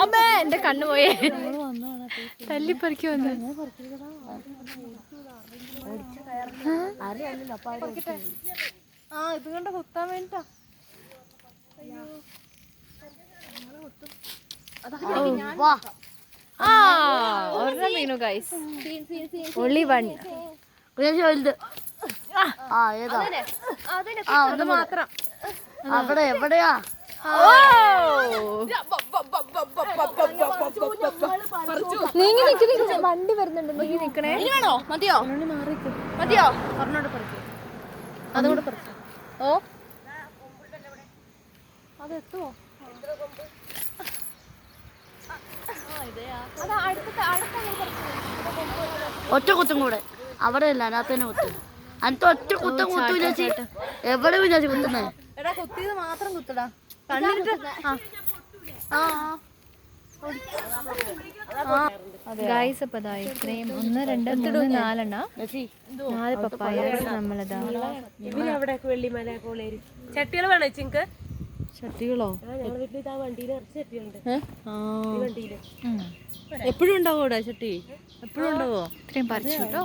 അമ്മേ എന്റെ കണ്ണു പോയേ തല്ലിപ്പറിക്ക് വന്ന് ഇത് കണ്ട കുത്താൻ വേണ്ടിട്ടാ ഒരെണ്ണം വീണു ഗൈസ് only one അത് മാത്രം അവിടെ എവിടെയാ നീങ്ങി നിൽക്കുന്ന വണ്ടി വരുന്നുണ്ട് നീങ്ങി നിക്കണേ മതിയോ മതിയോ പറഞ്ഞോട് പറിക്കും അതുകൂടെ പറിച്ചു ഓ അതെത്തുവോ ഒറ്റ കുത്തും കൂടെ അവിടെ അല്ല അതിനകത്ത് തന്നെ കുത്തും അനത്തെ ഒറ്റ കുത്തം കുത്തൂല എവിടെ വിചാരിച്ചു കുത്തുന്നേ എടാ കുത്തിയത് മാത്രം കുത്തടാ കണ്ണിട്ട് ഗൈസ് അപ്പൊ അതാ ഇത്രയും 1 2 3 4 പപ്പായ നമ്മളതാ വെള്ളിമല കോളേരി ചട്ടികൾ വേണോ ചിങ്ക് ചട്ടികളോ ഞങ്ങളുടെ വീട്ടിൽ ആ വണ്ടിയിൽ ഇറച്ചി ചട്ടിയുണ്ട് എപ്പോഴും ഉണ്ടാവോ ചട്ടി എപ്പോഴും ഉണ്ടാവോ ഇത്രയും പറിച്ചു കേട്ടോ